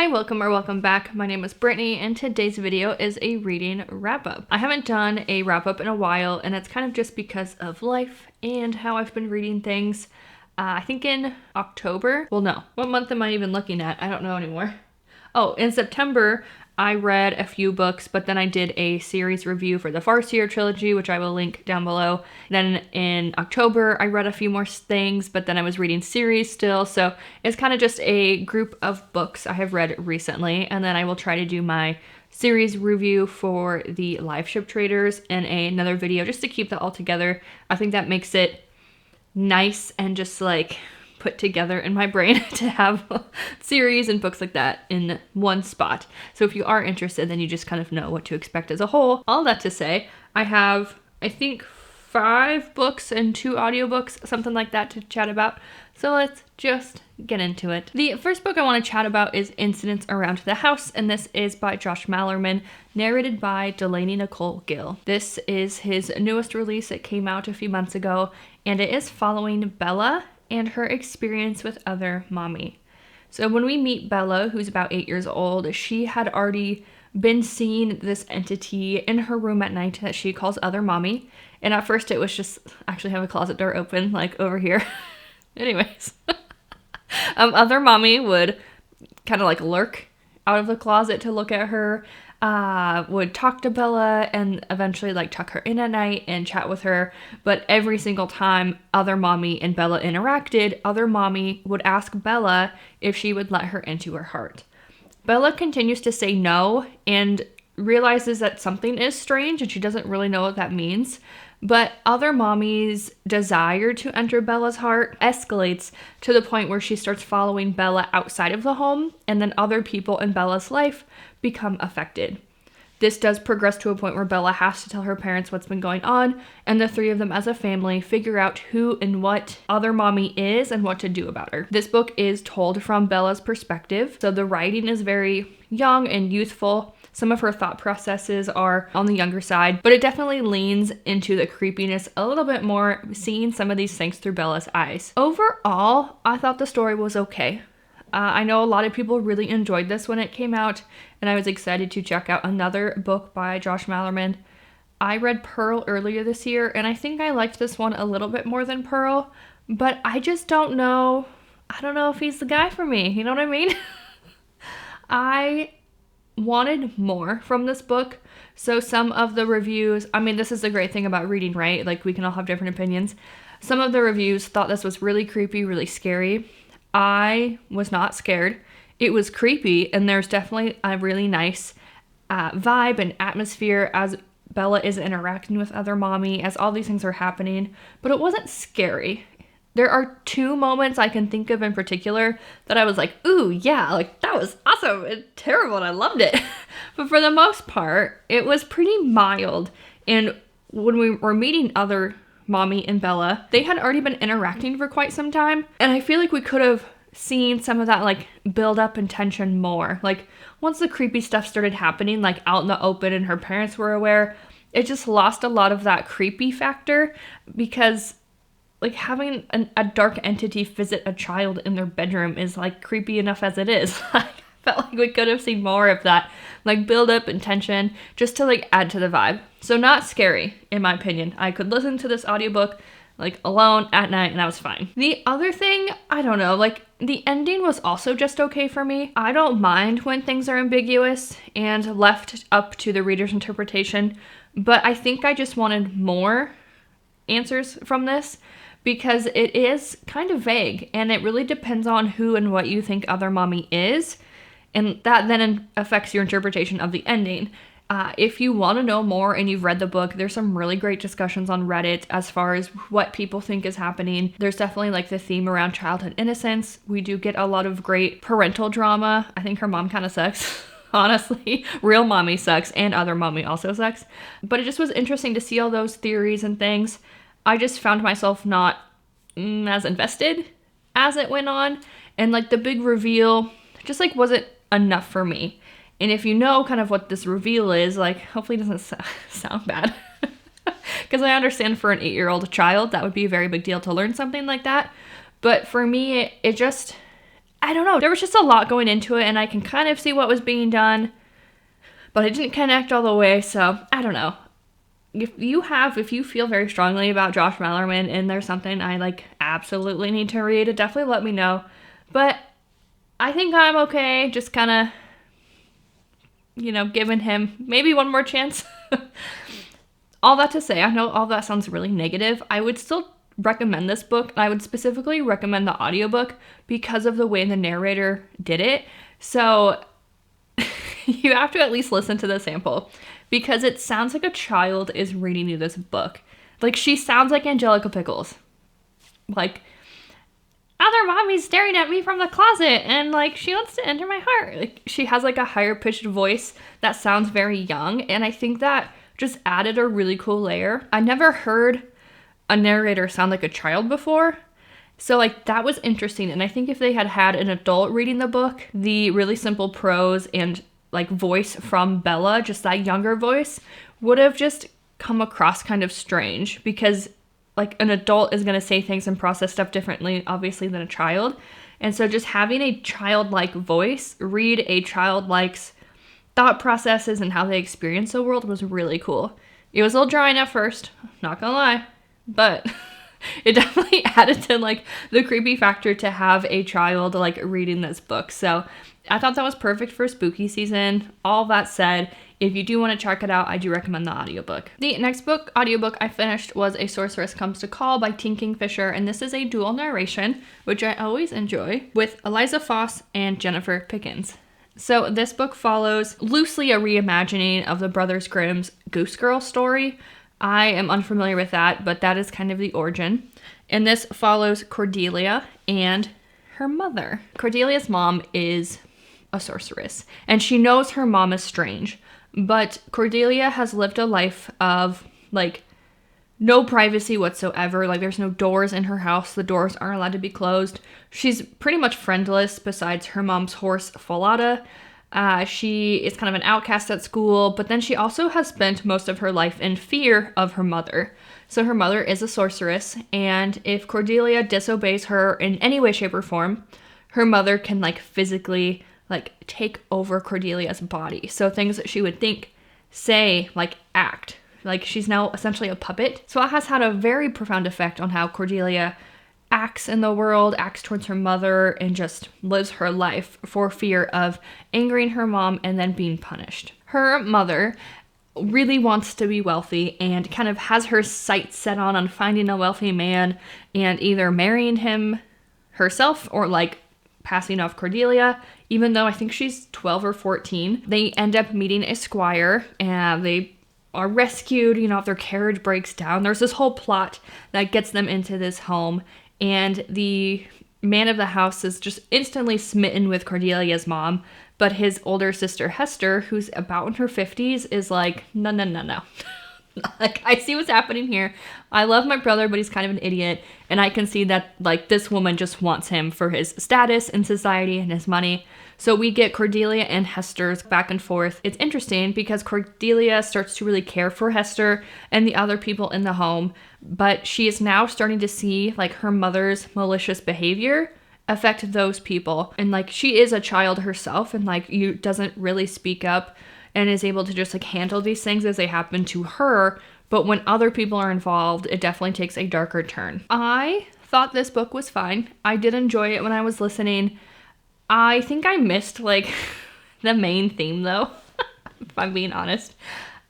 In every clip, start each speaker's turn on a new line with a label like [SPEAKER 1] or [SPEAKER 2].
[SPEAKER 1] Hi, welcome back. My name is Brittany, and today's video is a reading wrap-up. I haven't done a wrap-up in a while, and it's kind of just because of life and how I've been reading things. I think in October, well no, what month am I even looking at? I don't know anymore. Oh, in September, I read a few books, but then I did a series review for the Farseer Trilogy, which I will link down below. Then in October, I read a few more things, but then I was reading series still. So it's kind of just a group of books I have read recently. And then I will try to do my series review for the Live Ship Traders in another video just to keep that all together. I think that makes it nice and just like put together in my brain to have series and books like that in one spot. So if you are interested, then you just kind of know what to expect as a whole. All that to say, I have, I think, 5 books and 2 audiobooks, something like that to chat about. So let's just get into it. The first book I want to chat about is Incidents Around the House, and this is by Josh Malerman, narrated by Delanie Nicole Gill. This is his newest release. It came out a few months ago, and it is following Bella and her experience with Other Mommy. So when we meet Bella, who's about 8 years old, she had already been seeing this entity in her room at night that she calls Other Mommy. And at first it was just, actually have a closet door open, like over here. Anyways. Other Mommy would kind of like lurk out of the closet to look at her, would talk to Bella and eventually like tuck her in at night and chat with her. But every single time Other Mommy and Bella interacted, Other Mommy would ask Bella if she would let her into her heart. Bella continues to say no and realizes that something is strange and she doesn't really know what that means. But Other Mommy's desire to enter Bella's heart escalates to the point where she starts following Bella outside of the home, and then other people in Bella's life become affected. This does progress to a point where Bella has to tell her parents what's been going on, and the 3 of them as a family figure out who and what Other Mommy is and what to do about her. This book is told from Bella's perspective, so the writing is very young and youthful. Some of her thought processes are on the younger side, but it definitely leans into the creepiness a little bit more, seeing some of these things through Bella's eyes. Overall, I thought the story was okay. I know a lot of people really enjoyed this when it came out, and I was excited to check out another book by Josh Malerman. I read Pearl earlier this year, and I think I liked this one a little bit more than Pearl, but I just don't know. I don't know if he's the guy for me. You know what I mean? I wanted more from this book. So some of the reviews, I mean, this is the great thing about reading, right? Like, we can all have different opinions. Some of the reviews thought this was really creepy, really scary. I was not scared. It was creepy, and there's definitely a really nice vibe and atmosphere as Bella is interacting with Other Mommy, as all these things are happening, but it wasn't scary. There are 2 moments I can think of in particular that I was like, ooh, yeah, like that was awesome and terrible and I loved it. But for the most part, it was pretty mild. And when we were meeting Other Mommy and Bella, they had already been interacting for quite some time. And I feel like we could have seen some of that like build up and tension more. Like once the creepy stuff started happening, like out in the open and her parents were aware, it just lost a lot of that creepy factor, because like having a dark entity visit a child in their bedroom is like creepy enough as it is. I felt like we could have seen more of that, like build up and tension, just to like add to the vibe. So not scary, in my opinion. I could listen to this audiobook like alone at night and I was fine. The other thing, I don't know, like the ending was also just okay for me. I don't mind when things are ambiguous and left up to the reader's interpretation, but I think I just wanted more answers from this, because it is kind of vague and it really depends on who and what you think Other Mommy is, and that then affects your interpretation of the ending. If you want to know more and you've read the book, there's some really great discussions on Reddit as far as what people think is happening. There's definitely like the theme around childhood innocence. We do get a lot of great parental drama. I think her mom kind of sucks. Honestly, real mommy sucks and Other Mommy also sucks. But it just was interesting to see all those theories and things. I just found myself not as invested as it went on. And like the big reveal just like wasn't enough for me. And if you know kind of what this reveal is, like hopefully it doesn't sound bad. Because I understand for an 8-year-old child, that would be a very big deal to learn something like that. But for me, it just I don't know. There was just a lot going into it, and I can kind of see what was being done, but I didn't connect all the way, so I don't know. If you feel very strongly about Josh Malerman and there's something I like absolutely need to read, definitely let me know. But I think I'm okay, just kind of, giving him maybe one more chance. All that to say, I know all that sounds really negative. I would still recommend this book. I would specifically recommend the audiobook because of the way the narrator did it. So you have to at least listen to the sample because it sounds like a child is reading you this book. Like, she sounds like Angelica Pickles. Like, other mommy's staring at me from the closet and like she wants to enter my heart. Like, she has like a higher pitched voice that sounds very young, and I think that just added a really cool layer. I never heard a narrator sound like a child before, so like that was interesting. And I think if they had had an adult reading the book, the really simple prose and like voice from Bella, just that younger voice, would have just come across kind of strange, because like an adult is going to say things and process stuff differently, obviously, than a child. And so just having a childlike voice read a childlike's thought processes and how they experience the world was really cool. It was a little drawing at first, not gonna lie, but it definitely added to like the creepy factor to have a child like reading this book. So I thought that was perfect for spooky season. All that said, if you do want to check it out, I do recommend the audiobook. The next audiobook I finished was A Sorceress Comes to Call by Teen Kingfisher, and this is a dual narration, which I always enjoy, with Eliza Foss and Jennifer Pickens. So this book follows loosely a reimagining of the Brothers Grimm's Goose Girl story. I am unfamiliar with that, but that is kind of the origin. And this follows Cordelia and her mother. Cordelia's mom is a sorceress, and she knows her mom is strange. But Cordelia has lived a life of, like, no privacy whatsoever. Like, there's no doors in her house. The doors aren't allowed to be closed. She's pretty much friendless besides her mom's horse, Falada. She is kind of an outcast at school, but then she also has spent most of her life in fear of her mother. So her mother is a sorceress, and if Cordelia disobeys her in any way, shape, or form, her mother can, like, physically like take over Cordelia's body. So things that she would think, say, like act. Like she's now essentially a puppet. So it has had a very profound effect on how Cordelia acts in the world, acts towards her mother, and just lives her life for fear of angering her mom and then being punished. Her mother really wants to be wealthy and kind of has her sights set on finding a wealthy man and either marrying him herself or like passing off Cordelia. Even though I think she's 12 or 14, they end up meeting a squire and they are rescued, if their carriage breaks down. There's this whole plot that gets them into this home, and the man of the house is just instantly smitten with Cordelia's mom, but his older sister Hester, who's about in her 50s, is like, no. Like, I see what's happening here. I love my brother, but he's kind of an idiot. And I can see that, like, this woman just wants him for his status in society and his money. So we get Cordelia and Hester's back and forth. It's interesting because Cordelia starts to really care for Hester and the other people in the home. But she is now starting to see, like, her mother's malicious behavior affect those people. And, like, she is a child herself and, like, doesn't really speak up and is able to just like handle these things as they happen to her. But when other people are involved, it definitely takes a darker turn. I thought this book was fine. I did enjoy it when I was listening. I think I missed like the main theme though, if I'm being honest.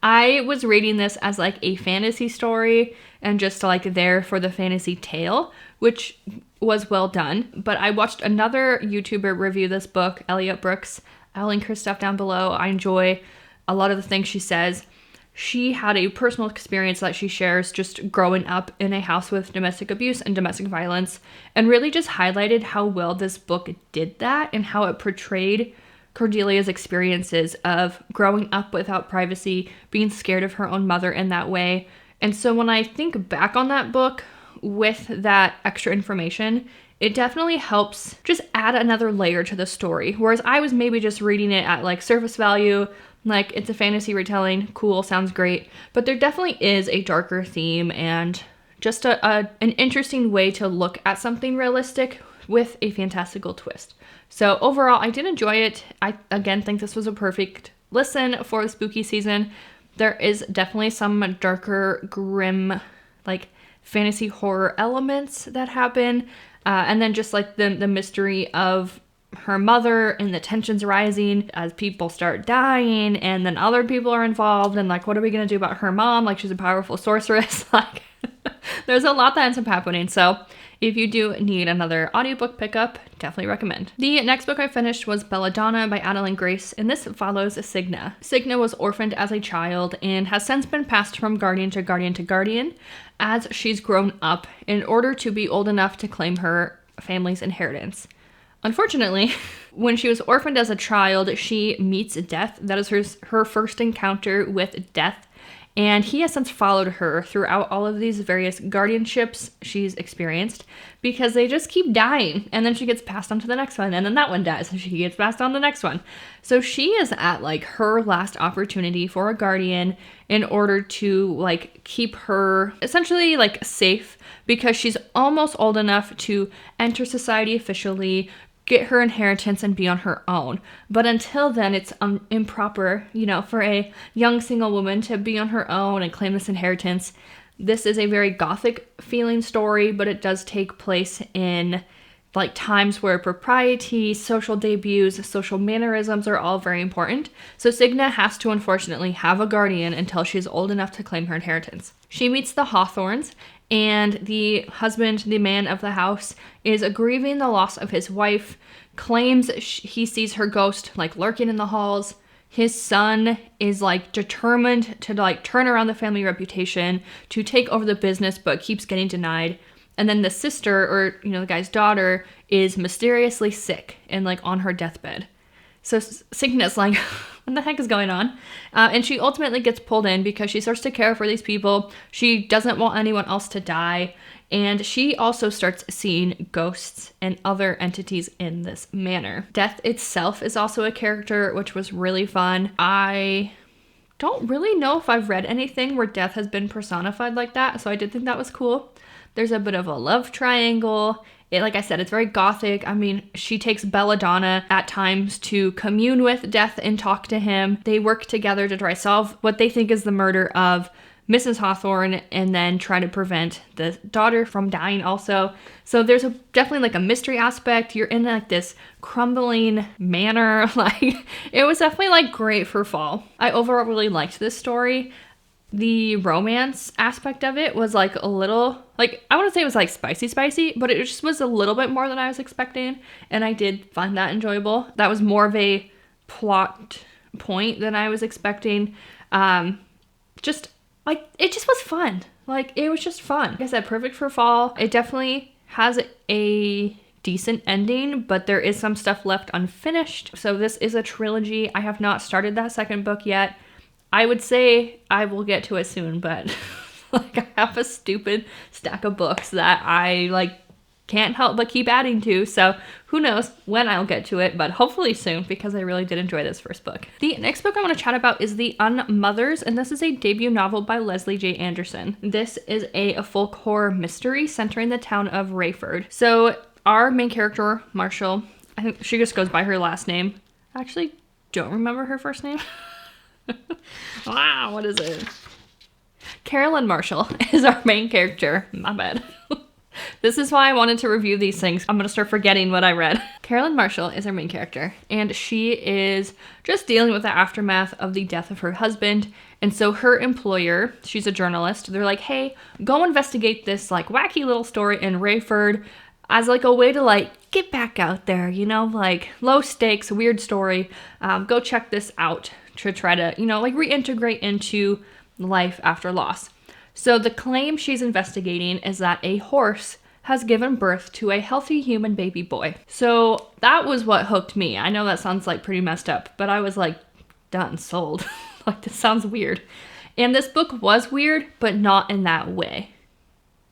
[SPEAKER 1] I was reading this as like a fantasy story and just like there for the fantasy tale, which was well done. But I watched another YouTuber review this book, Elliot Brooks. I'll link her stuff down below. I enjoy a lot of the things she says. She had a personal experience that she shares just growing up in a house with domestic abuse and domestic violence, and really just highlighted how well this book did that and how it portrayed Cordelia's experiences of growing up without privacy, being scared of her own mother in that way. And so when I think back on that book with that extra information, it definitely helps just add another layer to the story. Whereas I was maybe just reading it at like surface value, like it's a fantasy retelling, cool, sounds great. But there definitely is a darker theme and just an interesting way to look at something realistic with a fantastical twist. So overall, I did enjoy it. I, again, think this was a perfect listen for the spooky season. There is definitely some darker, grim, like fantasy horror elements that happen. And then just like the mystery of her mother and the tensions rising as people start dying, and then other people are involved, and like, what are we going to do about her mom? Like, she's a powerful sorceress. Like, there's a lot that ends up happening. So if you do need another audiobook pickup, definitely recommend. The next book I finished was Belladonna by Adeline Grace, and this follows Signa. Signa was orphaned as a child and has since been passed from guardian to guardian to guardian as she's grown up in order to be old enough to claim her family's inheritance. Unfortunately, when she was orphaned as a child, she meets death. That is her first encounter with death. And he has since followed her throughout all of these various guardianships she's experienced because they just keep dying. And then she gets passed on to the next one. And then that one dies and she gets passed on to the next one. So she is at like her last opportunity for a guardian in order to like keep her essentially like safe because she's almost old enough to enter society officially, get her inheritance, and be on her own. But until then, it's improper, for a young single woman to be on her own and claim this inheritance. This is a very gothic feeling story, but it does take place in like times where propriety, social debuts, social mannerisms are all very important. So Signa has to unfortunately have a guardian until she's old enough to claim her inheritance. She meets the Hawthorns, and the husband, the man of the house, is grieving the loss of his wife, claims he sees her ghost like lurking in the halls. His son is like determined to like turn around the family reputation, to take over the business, but keeps getting denied. And then the sister, or the guy's daughter, is mysteriously sick and like on her deathbed. So Signa's like, what the heck is going on? And she ultimately gets pulled in because she starts to care for these people. She doesn't want anyone else to die. And she also starts seeing ghosts and other entities in this manner. Death itself is also a character, which was really fun. I don't really know if I've read anything where death has been personified like that, so I did think that was cool. There's a bit of a love triangle. Like I said, it's very gothic. I mean, she takes Belladonna at times to commune with death and talk to him. They work together to try to solve what they think is the murder of Mrs. Hawthorne, and then try to prevent the daughter from dying also. So there's definitely like a mystery aspect. You're in like this crumbling manor. Like, it was definitely like great for fall. I overall really liked this story. The romance aspect of it was like a little, like, I want to say it was like spicy, but it just was a little bit more than I was expecting. And I did find that enjoyable. That was more of a plot point than I was expecting. Just like, it just was fun. Like, it was just fun. Like I said, perfect for fall. It definitely has a decent ending, but there is some stuff left unfinished. So this is a trilogy. I have not started that second book yet. I would say I will get to it soon, but like, I have a stupid stack of books that I like can't help but keep adding to. So who knows when I'll get to it, but hopefully soon, because I really did enjoy this first book. The next book I want to chat about is The Unmothers, and this is a debut novel by Leslie J. Anderson. This is a folk horror mystery centering the town of Rayford. So our main character, Marshall, I think she just goes by her last name. I actually don't remember her first name. Wow, what is it? Carolyn Marshall is our main character. My bad. This is why I wanted to review these things. I'm going to start forgetting what I read. Carolyn Marshall is our main character, and she is just dealing with the aftermath of the death of her husband. And so her employer, she's a journalist, they're like, hey, go investigate this like wacky little story in Rayford as like a way to like get back out there, like low stakes, weird story. Go check this out to try to, like reintegrate into life after loss. So the claim she's investigating is that a horse has given birth to a healthy human baby boy. So that was what hooked me. I know that sounds like pretty messed up, but I was like, done, sold. Like, this sounds weird. And this book was weird, but not in that way.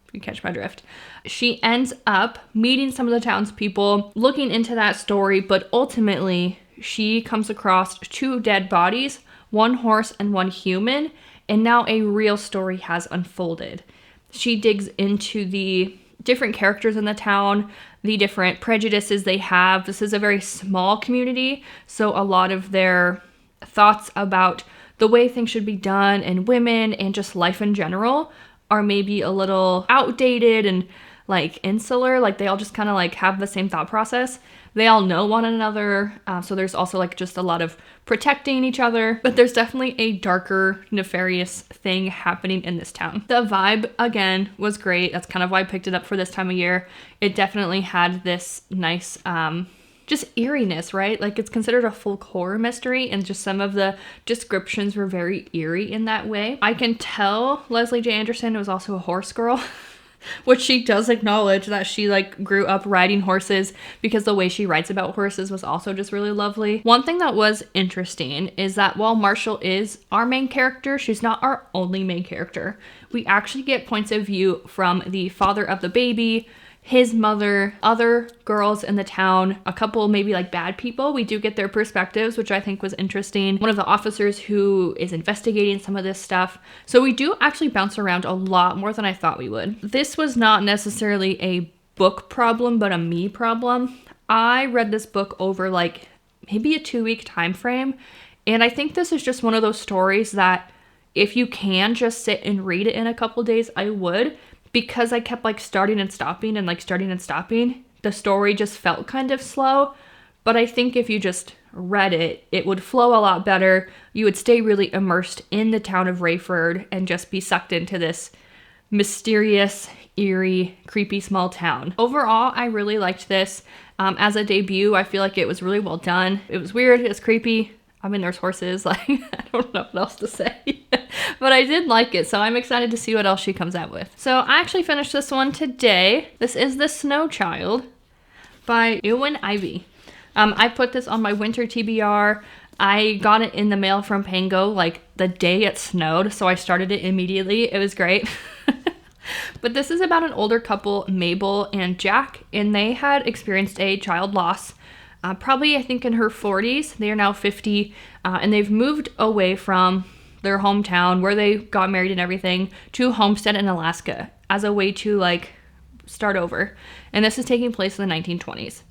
[SPEAKER 1] If you catch my drift. She ends up meeting some of the townspeople, looking into that story, but ultimately she comes across 2 dead bodies, 1 horse and 1 human, and now a real story has unfolded. She digs into the different characters in the town, the different prejudices they have. This is a very small community, so a lot of their thoughts about the way things should be done and women and just life in general are maybe a little outdated and like insular. Like they all just kind of like have the same thought process. They all know one another, so there's also like just a lot of protecting each other, but there's definitely a darker, nefarious thing happening in this town. The vibe, again, was great. That's kind of why I picked it up for this time of year. It definitely had this nice, just eeriness, right? Like it's considered a folk horror mystery, and just some of the descriptions were very eerie in that way. I can tell Leslie J. Anderson was also a horse girl. Which she does acknowledge that she like grew up riding horses, because the way she writes about horses was also just really lovely. One thing that was interesting is that while Marshall is our main character, she's not our only main character. We actually get points of view from the father of the baby, his mother, other girls in the town, a couple maybe like bad people. We do get their perspectives, which I think was interesting. One of the officers who is investigating some of this stuff. So we do actually bounce around a lot more than I thought we would. This was not necessarily a book problem, but a me problem. I read this book over like maybe a 2-week time frame. And I think this is just one of those stories that if you can just sit and read it in a couple days, I would. Because I kept like starting and stopping and like starting and stopping, the story just felt kind of slow. But I think if you just read it, it would flow a lot better. You would stay really immersed in the town of Rayford and just be sucked into this mysterious, eerie, creepy small town. Overall, I really liked this. As a debut, I feel like it was really well done. It was weird, it was creepy. I mean, there's horses, like, I don't know what else to say. But I did like it, so I'm excited to see what else she comes out with. So I actually finished this one today. This is The Snow Child by Ewan Ivey. I put this on my winter TBR. I got it in the mail from Pango, like, the day it snowed, so I started it immediately. It was great. But this is about an older couple, Mabel and Jack, and they had experienced a child loss. Probably, I think, in her 40s. They are now 50, and they've moved away from their hometown where they got married and everything to Homestead in Alaska as a way to, like, start over. And this is taking place in the 1920s.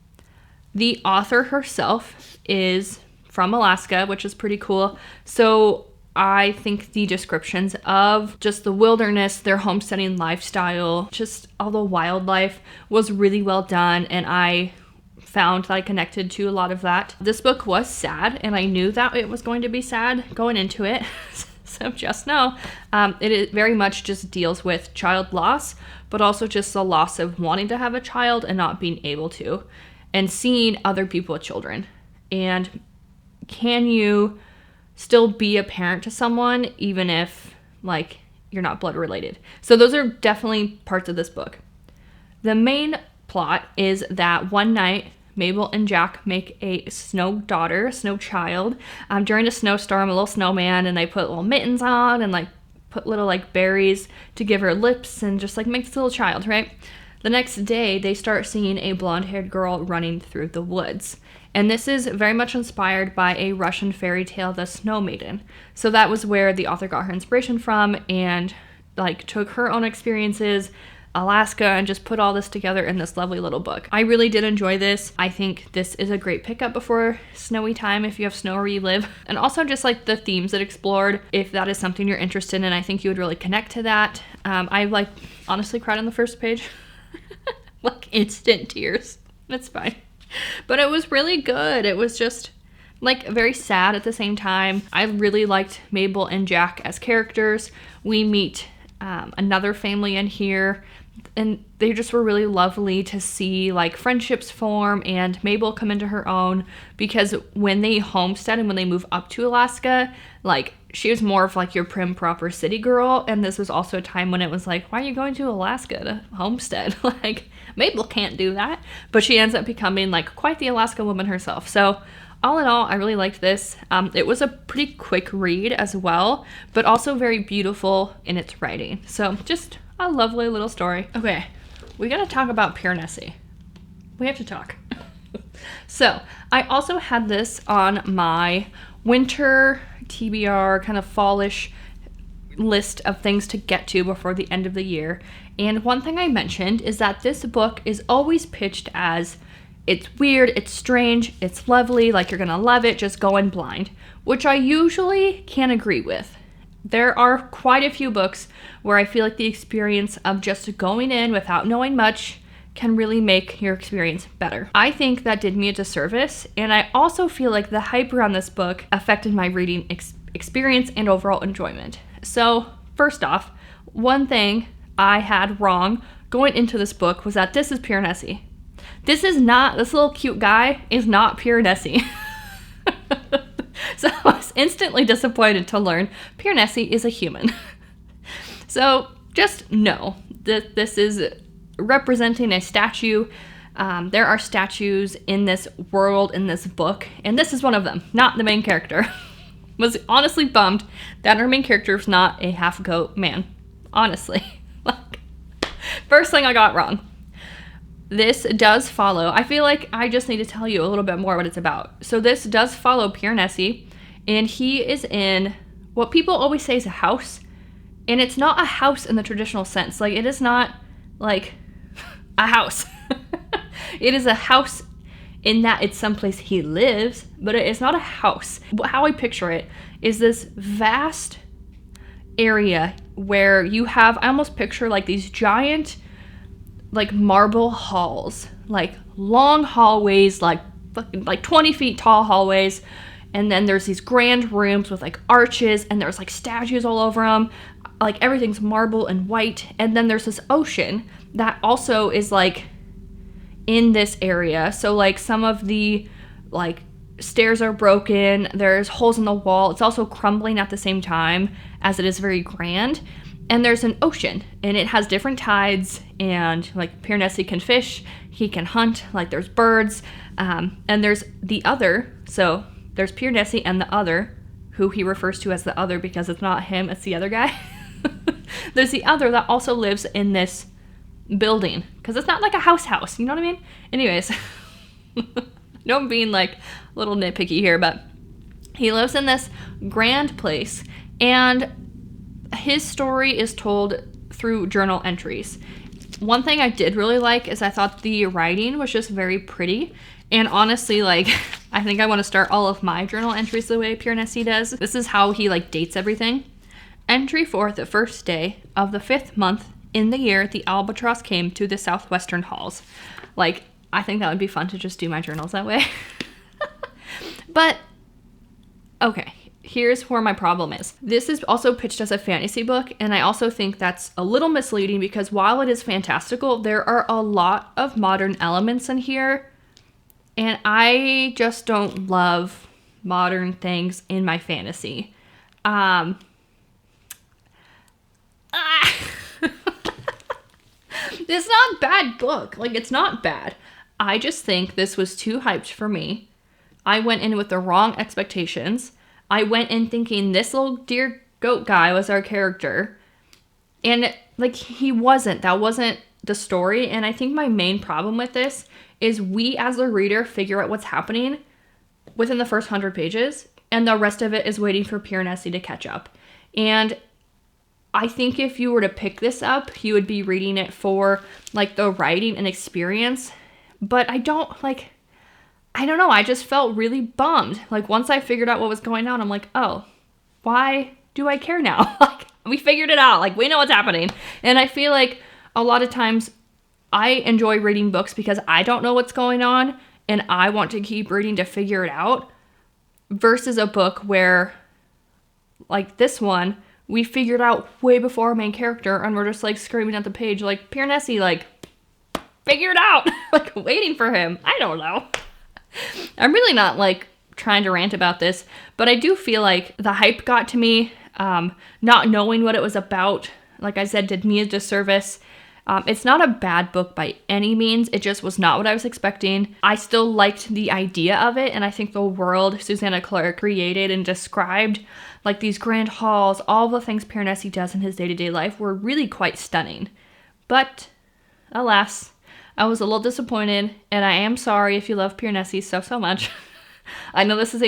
[SPEAKER 1] The author herself is from Alaska, which is pretty cool. So I think the descriptions of just the wilderness, their homesteading lifestyle, just all the wildlife was really well done, and I found that I connected to a lot of that. This book was sad, and I knew that it was going to be sad going into it. So just know, it very much just deals with child loss, but also just the loss of wanting to have a child and not being able to, and seeing other people with children. And can you still be a parent to someone even if, like, you're not blood related? So those are definitely parts of this book. The main plot is that one night Mabel and Jack make a snow daughter, a snow child, during a snowstorm, a little snowman, and they put little mittens on and like put little like berries to give her lips and just like make this little child, right? The next day they start seeing a blonde-haired girl running through the woods. And this is very much inspired by a Russian fairy tale, The Snow Maiden. So that was where the author got her inspiration from, and like took her own experiences, Alaska, and just put all this together in this lovely little book. I really did enjoy this. I think this is a great pickup before snowy time if you have snow where you live. And also just like the themes it explored, if that is something you're interested in, I think you would really connect to that. I like honestly cried on the first page. Like instant tears. It's fine. But it was really good. It was just like very sad at the same time. I really liked Mabel and Jack as characters. We meet another family in here, and they just were really lovely to see, like, friendships form and Mabel come into her own, because when they homestead and when they move up to Alaska, like, she was more of like your prim proper city girl, and this was also a time when it was like, why are you going to Alaska to homestead? Like, Mabel can't do that, but she ends up becoming like quite the Alaska woman herself. So all in all, I really liked this. It was a pretty quick read as well, but also very beautiful in its writing. So just a lovely little story. Okay, we gotta talk about Piranesi. We have to talk. So I also had this on my winter TBR, kind of fallish list of things to get to before the end of the year. And one thing I mentioned is that this book is always pitched as it's weird, it's strange, it's lovely, like you're gonna love it, just go in blind, which I usually can agree with. There are quite a few books where I feel like the experience of just going in without knowing much can really make your experience better. I think that did me a disservice, and I also feel like the hype around this book affected my reading experience and overall enjoyment. So, first off, one thing I had wrong going into this book was that this is Piranesi. This little cute guy is not Piranesi. So I was instantly disappointed to learn Piranesi is a human. So just know that this is representing a statue. There are statues in this world, in this book, and this is one of them, not the main character. Was honestly bummed that our main character is not a half-goat man. Honestly. Like, first thing I got wrong. This does follow, I feel like I just need to tell you a little bit more what it's about. So this does follow Piranesi, and he is in what people always say is a house, and it's not a house in the traditional sense. Like, it is not like a house. It is a house in that it's someplace he lives, but it is not a house. How I picture it is this vast area where you have, I almost picture like these giant like marble halls, like long hallways, like 20 feet tall hallways, and then there's these grand rooms with like arches, and there's like statues all over them, like everything's marble and white, and then there's this ocean that also is like in this area. So like some of the like stairs are broken, there's holes in the wall, it's also crumbling at the same time as it is very grand. And there's an ocean, and it has different tides, and like Piranesi can fish, he can hunt, like there's birds, and there's the other, so there's Piranesi and the other, who he refers to as the other because it's not him, it's the other guy. There's the other that also lives in this building, because it's not like a house, you know what I mean? Anyways, no, I'm being like a little nitpicky here, but he lives in this grand place, and his story is told through journal entries. One thing I did really like is I thought the writing was just very pretty. And honestly, like, I think I want to start all of my journal entries the way Piranesi does. This is how he, like, dates everything. Entry 4, the first day of the 5th month in the year the albatross came to the southwestern halls. Like, I think that would be fun to just do my journals that way. But, okay. Here's where my problem is. This is also pitched as a fantasy book, and I also think that's a little misleading because while it is fantastical, there are a lot of modern elements in here, and I just don't love modern things in my fantasy. It's not a bad book. Like, it's not bad. I just think this was too hyped for me. I went in with the wrong expectations. I went in thinking this little dear goat guy was our character. And, like, he wasn't. That wasn't the story. And I think my main problem with this is we, as a reader, figure out what's happening within the first 100 pages. And the rest of it is waiting for Piranesi to catch up. And I think if you were to pick this up, you would be reading it for, like, the writing and experience. But I don't know, I just felt really bummed. Like, once I figured out what was going on, I'm like, oh, why do I care now? Like, we figured it out. Like, we know what's happening. And I feel like a lot of times I enjoy reading books because I don't know what's going on and I want to keep reading to figure it out, versus a book where, like this one, we figured out way before our main character and we're just, like, screaming at the page, like, Piranesi, like, figure it out. Like, waiting for him. I don't know. I'm really not, like, trying to rant about this, but I do feel like the hype got to me. Not knowing what it was about, like I said, did me a disservice. It's not a bad book by any means. It just was not what I was expecting. I still liked the idea of it, and I think the world Susanna Clarke created and described, like these grand halls, all the things Piranesi does in his day-to-day life, were really quite stunning. But, alas, I was a little disappointed, and I am sorry if you love Piranesi so much. I know this is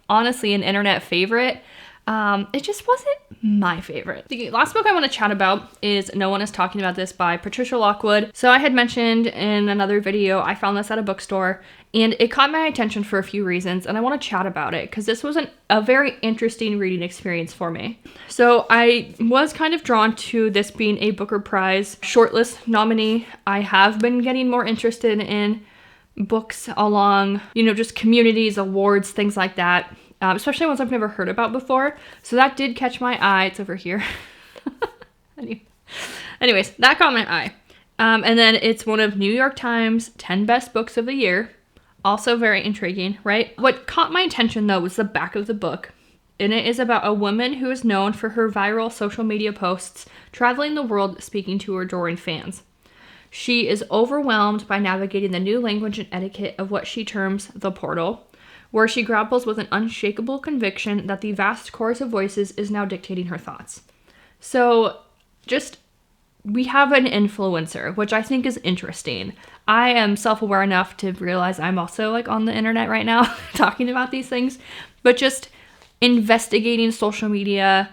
[SPEAKER 1] honestly an internet favorite. It just wasn't my favorite. The last book I want to chat about is No One Is Talking About This by Patricia Lockwood. So I had mentioned in another video, I found this at a bookstore and it caught my attention for a few reasons, and I want to chat about it because this was a very interesting reading experience for me. So I was kind of drawn to this being a Booker Prize shortlist nominee. I have been getting more interested in books along, just communities, awards, things like that. Especially ones I've never heard about before. So that did catch my eye. It's over here. Anyways, that caught my eye. And then it's one of New York Times 10 best books of the year. Also very intriguing, right? What caught my attention though was the back of the book. And it is about a woman who is known for her viral social media posts, traveling the world speaking to her adoring fans. She is overwhelmed by navigating the new language and etiquette of what she terms the portal, where she grapples with an unshakable conviction that the vast chorus of voices is now dictating her thoughts. So we have an influencer, which I think is interesting. I am self-aware enough to realize I'm also like on the internet right now talking about these things, but just investigating social media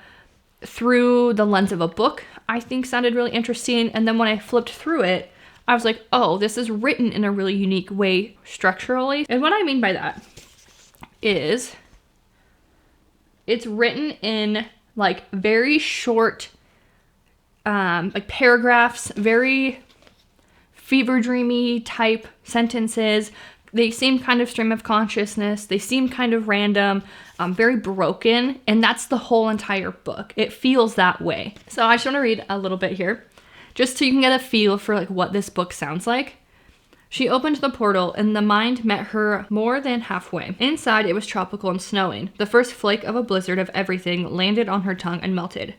[SPEAKER 1] through the lens of a book, I think sounded really interesting. And then when I flipped through it, I was like, oh, this is written in a really unique way structurally. And what I mean by that is it's written in like very short like paragraphs, very fever dreamy type sentences. They seem kind of stream of consciousness. They seem kind of random, very broken, and that's the whole entire book. It feels that way. So I just want to read a little bit here just so you can get a feel for like what this book sounds like. She opened the portal, and the mind met her more than halfway. Inside, it was tropical and snowing. The first flake of a blizzard of everything landed on her tongue and melted.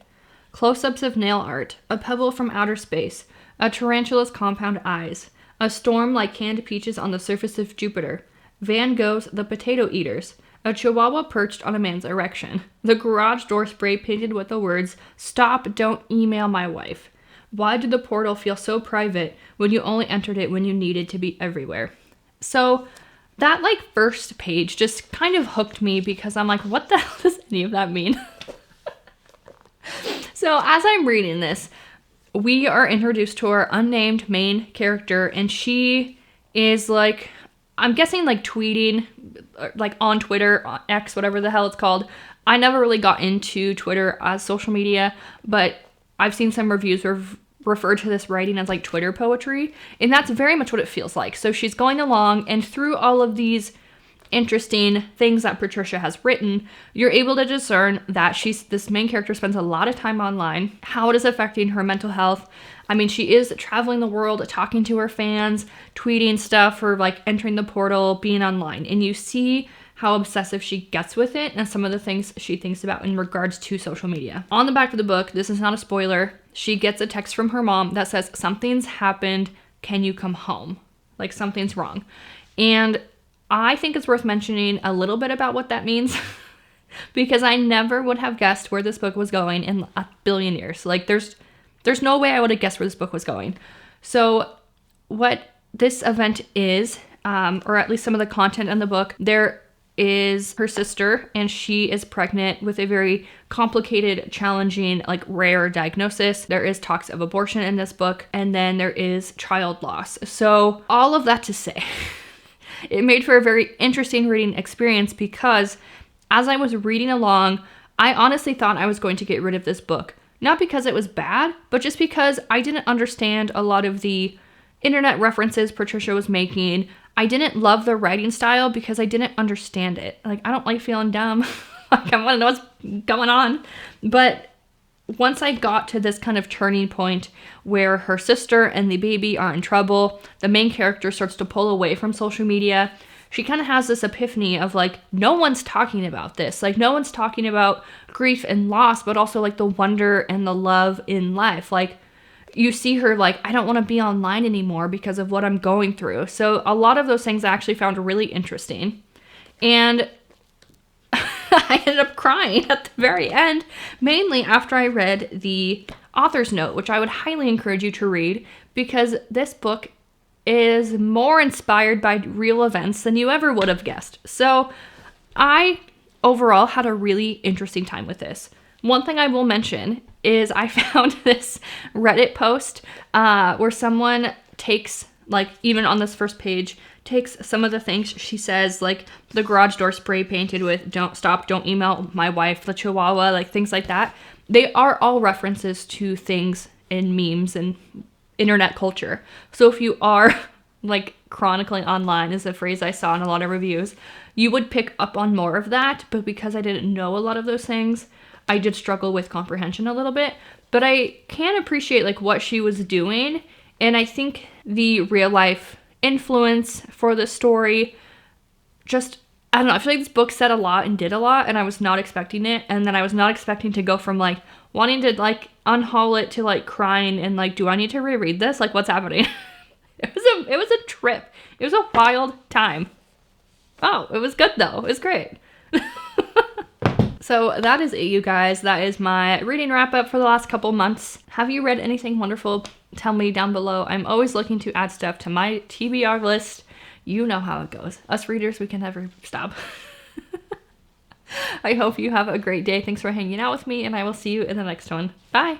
[SPEAKER 1] Close-ups of nail art, a pebble from outer space, a tarantula's compound eyes, a storm like canned peaches on the surface of Jupiter, Van Gogh's The Potato Eaters, a chihuahua perched on a man's erection, the garage door spray painted with the words, "Stop, don't email my wife." Why did the portal feel so private when you only entered it when you needed to be everywhere? So that like first page just kind of hooked me because I'm like, what the hell does any of that mean? So as I'm reading this, we are introduced to our unnamed main character, and she is like, I'm guessing like tweeting, like on Twitter, on X, whatever the hell it's called. I never really got into Twitter as social media, but I've seen some reviews refer to this writing as like Twitter poetry, and that's very much what it feels like. So she's going along, and through all of these interesting things that Patricia has written, you're able to discern that this main character spends a lot of time online, how it is affecting her mental health. I mean, she is traveling the world, talking to her fans, tweeting stuff, or like entering the portal, being online, and you see how obsessive she gets with it and some of the things she thinks about in regards to social media. On the back of the book, this is not a spoiler, she gets a text from her mom that says, "Something's happened, can you come home?" Like something's wrong. And I think it's worth mentioning a little bit about what that means because I never would have guessed where this book was going in a billion years. Like there's no way I would have guessed where this book was going. So what this event is, or at least some of the content in the book, there is her sister, and she is pregnant with a very complicated, challenging, like rare diagnosis. There is talks of abortion in this book, and then there is child loss. So all of that to say, it made for a very interesting reading experience because as I was reading along, I honestly thought I was going to get rid of this book. Not because it was bad, but just because I didn't understand a lot of the internet references Patricia was making. I didn't love the writing style because I didn't understand it. Like, I don't like feeling dumb. Like, I want to know what's going on. But once I got to this kind of turning point where her sister and the baby are in trouble, the main character starts to pull away from social media. She kind of has this epiphany of like, no one's talking about this. Like, no one's talking about grief and loss, but also like the wonder and the love in life. Like, you see her like, I don't want to be online anymore because of what I'm going through. So a lot of those things I actually found really interesting. And I ended up crying at the very end, mainly after I read the author's note, which I would highly encourage you to read because this book is more inspired by real events than you ever would have guessed. So I overall had a really interesting time with this. One thing I will mention is I found this Reddit post where someone takes, like, even on this first page, takes some of the things she says, like the garage door spray painted with don't email my wife, the Chihuahua, like things like that. They are all references to things in memes and internet culture. So if you are like chronicling online is a phrase I saw in a lot of reviews, you would pick up on more of that. But because I didn't know a lot of those things, I did struggle with comprehension a little bit. But I can appreciate like what she was doing. And I think the real life influence for the story, just, I don't know, I feel like this book said a lot and did a lot, and I was not expecting it. And then I was not expecting to go from like wanting to like unhaul it to like crying and like, do I need to reread this? Like, what's happening? It was a trip. It was a wild time. Oh, it was good though. It was great. So that is it, you guys. That is my reading wrap up for the last couple months. Have you read anything wonderful? Tell me down below. I'm always looking to add stuff to my TBR list. You know how it goes. Us readers, we can never stop. I hope you have a great day. Thanks for hanging out with me, and I will see you in the next one. Bye.